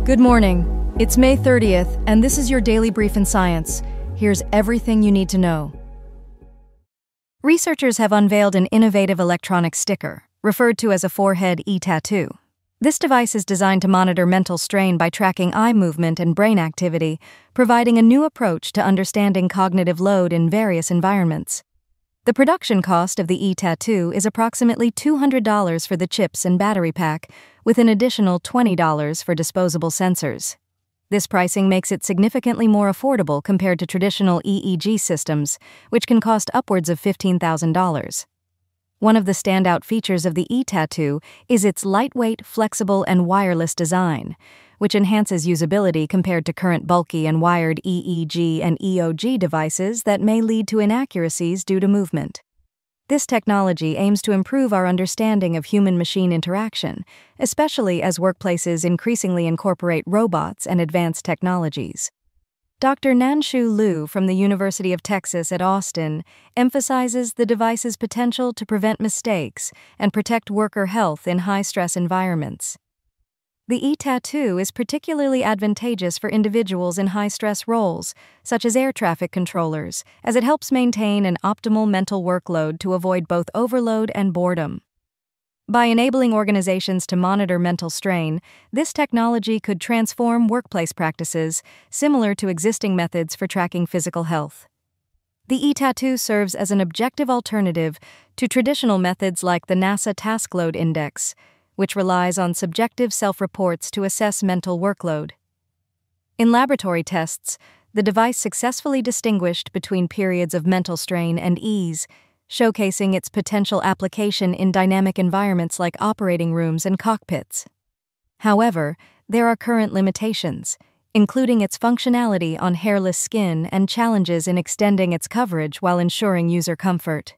Good morning. It's May 30th, and this is your daily brief in science. Here's everything you need to know. Researchers have unveiled an innovative electronic sticker, referred to as a forehead e-tattoo. This device is designed to monitor mental strain by tracking eye movement and brain activity, providing a new approach to understanding cognitive load in various environments. The production cost of the e-tattoo is approximately $200 for the chips and battery pack, with an additional $20 for disposable sensors. This pricing makes it significantly more affordable compared to traditional EEG systems, which can cost upwards of $15,000. One of the standout features of the e-tattoo is its lightweight, flexible, and wireless design, which enhances usability compared to current bulky and wired EEG and EOG devices that may lead to inaccuracies due to movement. This technology aims to improve our understanding of human-machine interaction, especially as workplaces increasingly incorporate robots and advanced technologies. Dr. Nanshu Liu from the University of Texas at Austin emphasizes the device's potential to prevent mistakes and protect worker health in high-stress environments. The e-tattoo is particularly advantageous for individuals in high-stress roles, such as air traffic controllers, as it helps maintain an optimal mental workload to avoid both overload and boredom. By enabling organizations to monitor mental strain, this technology could transform workplace practices, similar to existing methods for tracking physical health. The e-tattoo serves as an objective alternative to traditional methods like the NASA Task Load Index, which relies on subjective self-reports to assess mental workload. In laboratory tests, the device successfully distinguished between periods of mental strain and ease, showcasing its potential application in dynamic environments like operating rooms and cockpits. However, there are current limitations, including its functionality on hairless skin and challenges in extending its coverage while ensuring user comfort.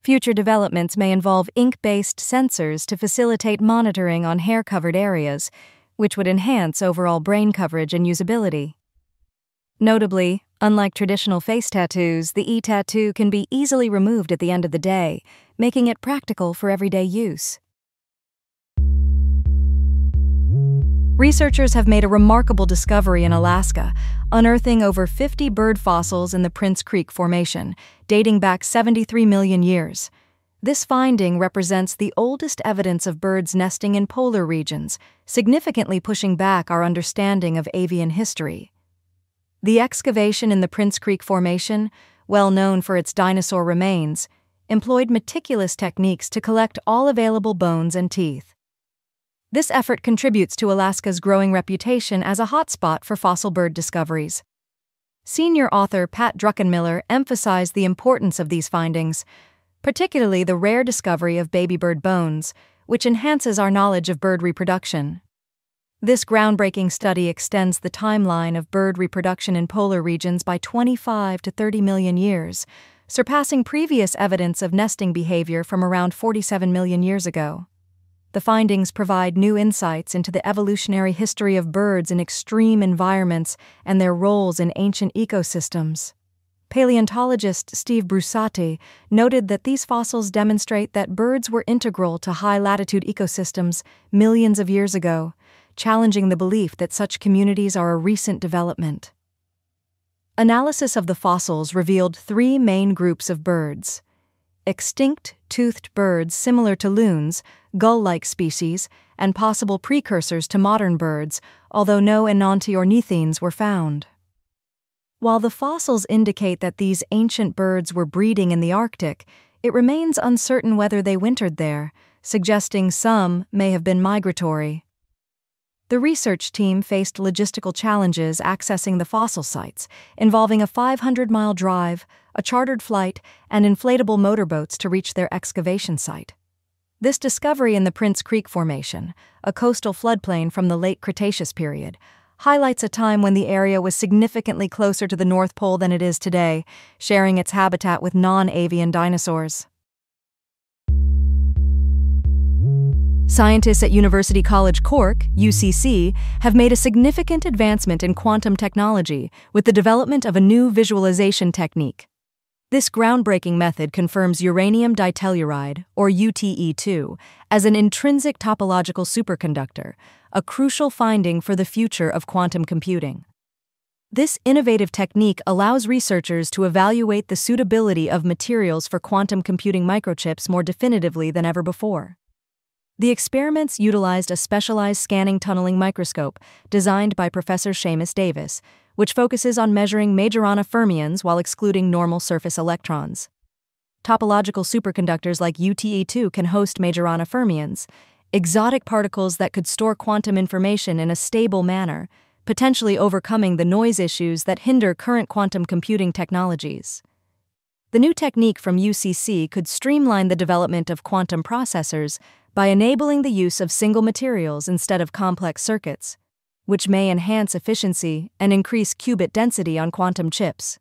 Future developments may involve ink-based sensors to facilitate monitoring on hair-covered areas, which would enhance overall brain coverage and usability. Notably, unlike traditional face tattoos, the e-tattoo can be easily removed at the end of the day, making it practical for everyday use. Researchers have made a remarkable discovery in Alaska, unearthing over 50 bird fossils in the Prince Creek Formation, dating back 73 million years. This finding represents the oldest evidence of birds nesting in polar regions, significantly pushing back our understanding of avian history. The excavation in the Prince Creek Formation, well known for its dinosaur remains, employed meticulous techniques to collect all available bones and teeth. This effort contributes to Alaska's growing reputation as a hotspot for fossil bird discoveries. Senior author Pat Druckenmiller emphasized the importance of these findings, particularly the rare discovery of baby bird bones, which enhances our knowledge of bird reproduction. This groundbreaking study extends the timeline of bird reproduction in polar regions by 25 to 30 million years, surpassing previous evidence of nesting behavior from around 47 million years ago. The findings provide new insights into the evolutionary history of birds in extreme environments and their roles in ancient ecosystems. Paleontologist Steve Brusatte noted that these fossils demonstrate that birds were integral to high-latitude ecosystems millions of years ago, challenging the belief that such communities are a recent development. Analysis of the fossils revealed three main groups of birds: extinct, toothed birds similar to loons, gull-like species, and possible precursors to modern birds, although no enantiornithines were found. While the fossils indicate that these ancient birds were breeding in the Arctic, it remains uncertain whether they wintered there, suggesting some may have been migratory. The research team faced logistical challenges accessing the fossil sites, involving a 500-mile drive, a chartered flight, and inflatable motorboats to reach their excavation site. This discovery in the Prince Creek Formation, a coastal floodplain from the late Cretaceous period, highlights a time when the area was significantly closer to the North Pole than it is today, sharing its habitat with non-avian dinosaurs. Scientists at University College Cork, UCC, have made a significant advancement in quantum technology with the development of a new visualization technique. This groundbreaking method confirms uranium ditelluride, or UTE2, as an intrinsic topological superconductor, a crucial finding for the future of quantum computing. This innovative technique allows researchers to evaluate the suitability of materials for quantum computing microchips more definitively than ever before. The experiments utilized a specialized scanning tunneling microscope designed by Professor Seamus Davis, which focuses on measuring Majorana fermions while excluding normal surface electrons. Topological superconductors like UTE2 can host Majorana fermions, exotic particles that could store quantum information in a stable manner, potentially overcoming the noise issues that hinder current quantum computing technologies. The new technique from UCC could streamline the development of quantum processors by enabling the use of single materials instead of complex circuits, which may enhance efficiency and increase qubit density on quantum chips.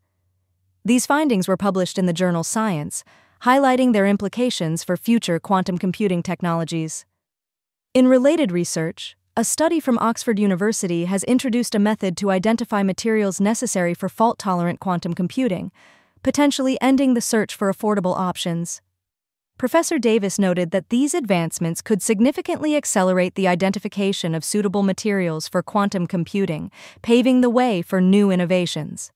These findings were published in the journal Science, highlighting their implications for future quantum computing technologies. In related research, a study from Oxford University has introduced a method to identify materials necessary for fault-tolerant quantum computing, potentially ending the search for affordable options. Professor Davis noted that these advancements could significantly accelerate the identification of suitable materials for quantum computing, paving the way for new innovations.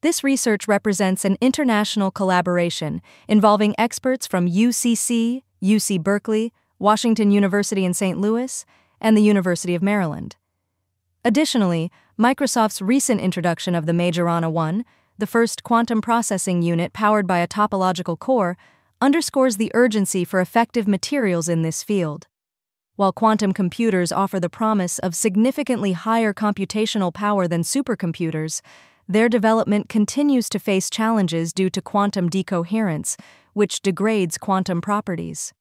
This research represents an international collaboration involving experts from UCC, UC Berkeley, Washington University in St. Louis, and the University of Maryland. Additionally, Microsoft's recent introduction of the Majorana 1, the first quantum processing unit powered by a topological core, underscores the urgency for effective materials in this field. While quantum computers offer the promise of significantly higher computational power than supercomputers, their development continues to face challenges due to quantum decoherence, which degrades quantum properties.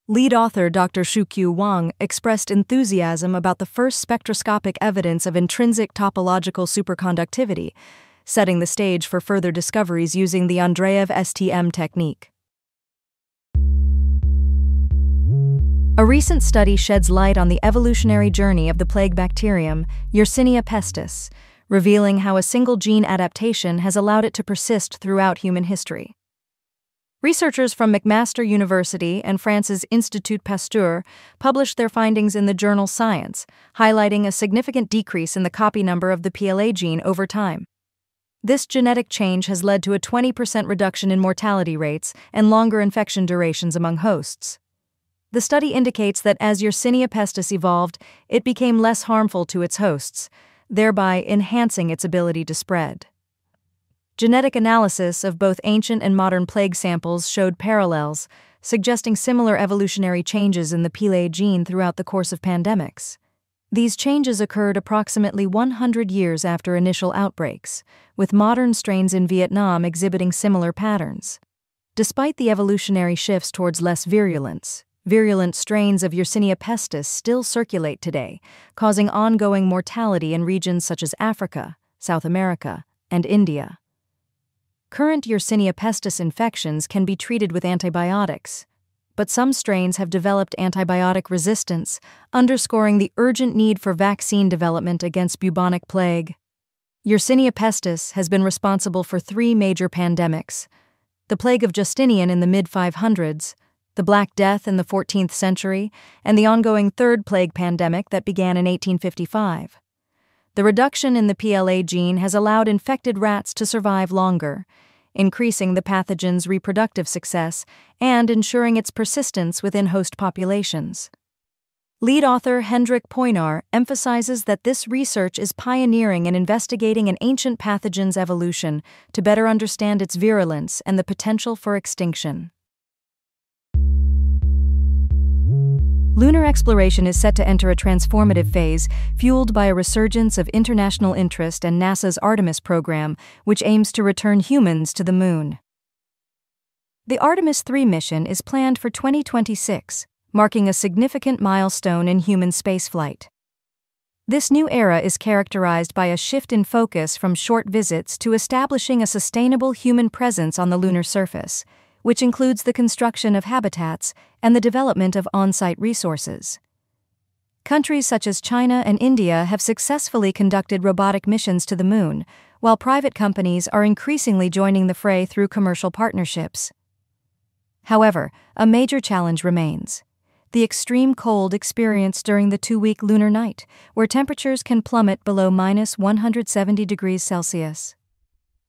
Lead author Dr. Shukyu Wang expressed enthusiasm about the first spectroscopic evidence of intrinsic topological superconductivity, setting the stage for further discoveries using the Andreev STM technique. A recent study sheds light on the evolutionary journey of the plague bacterium, Yersinia pestis, revealing how a single gene adaptation has allowed it to persist throughout human history. Researchers from McMaster University and France's Institut Pasteur published their findings in the journal Science, highlighting a significant decrease in the copy number of the PLA gene over time. This genetic change has led to a 20% reduction in mortality rates and longer infection durations among hosts. The study indicates that as Yersinia pestis evolved, it became less harmful to its hosts, thereby enhancing its ability to spread. Genetic analysis of both ancient and modern plague samples showed parallels, suggesting similar evolutionary changes in the PLA gene throughout the course of pandemics. These changes occurred approximately 100 years after initial outbreaks, with modern strains in Vietnam exhibiting similar patterns. Despite the evolutionary shifts towards less virulence, virulent strains of Yersinia pestis still circulate today, causing ongoing mortality in regions such as Africa, South America, and India. Current Yersinia pestis infections can be treated with antibiotics, but some strains have developed antibiotic resistance, underscoring the urgent need for vaccine development against bubonic plague. Yersinia pestis has been responsible for 3 major pandemics: the plague of Justinian in the mid-500s, the Black Death in the 14th century, and the ongoing Third Plague pandemic that began in 1855. The reduction in the PLA gene has allowed infected rats to survive longer, increasing the pathogen's reproductive success and ensuring its persistence within host populations. Lead author Hendrik Poinar emphasizes that this research is pioneering in investigating an ancient pathogen's evolution to better understand its virulence and the potential for extinction. Lunar exploration is set to enter a transformative phase, fueled by a resurgence of international interest and NASA's Artemis program, which aims to return humans to the Moon. The Artemis 3 mission is planned for 2026, marking a significant milestone in human spaceflight. This new era is characterized by a shift in focus from short visits to establishing a sustainable human presence on the lunar surface, which includes the construction of habitats and the development of on-site resources. Countries such as China and India have successfully conducted robotic missions to the Moon, while private companies are increasingly joining the fray through commercial partnerships. However, a major challenge remains: the extreme cold experienced during the 2-week lunar night, where temperatures can plummet below -170 degrees Celsius.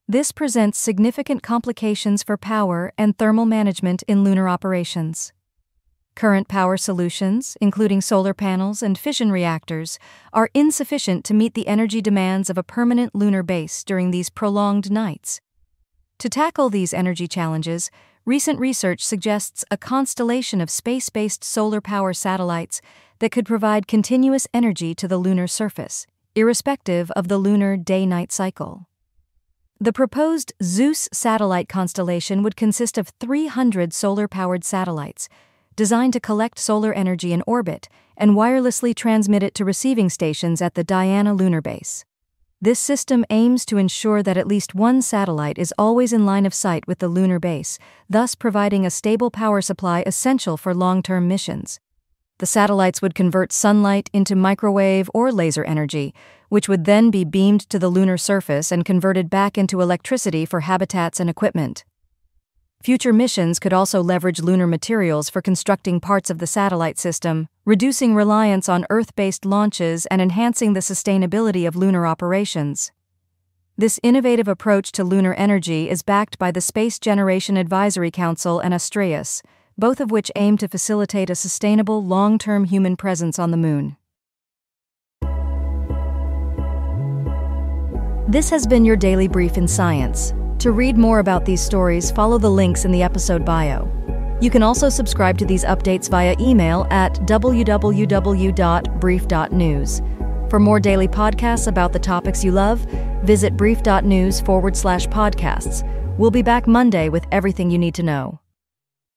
This presents significant complications for power and thermal management in lunar operations. Current power solutions, including solar panels and fission reactors, are insufficient to meet the energy demands of a permanent lunar base during these prolonged nights. To tackle these energy challenges, recent research suggests a constellation of space-based solar power satellites that could provide continuous energy to the lunar surface, irrespective of the lunar day-night cycle. The proposed Zeus satellite constellation would consist of 300 solar-powered satellites, designed to collect solar energy in orbit and wirelessly transmit it to receiving stations at the Diana lunar base. This system aims to ensure that at least one satellite is always in line of sight with the lunar base, thus providing a stable power supply essential for long-term missions. The satellites would convert sunlight into microwave or laser energy, which would then be beamed to the lunar surface and converted back into electricity for habitats and equipment. Future missions could also leverage lunar materials for constructing parts of the satellite system, reducing reliance on Earth-based launches and enhancing the sustainability of lunar operations. This innovative approach to lunar energy is backed by the Space Generation Advisory Council and Astreus, both of which aim to facilitate a sustainable, long-term human presence on the Moon. This has been your Daily Brief in Science. To read more about these stories, follow the links in the episode bio. You can also subscribe to these updates via email at www.brief.news. For more daily podcasts about the topics you love, visit brief.news/podcasts. We'll be back Monday with everything you need to know.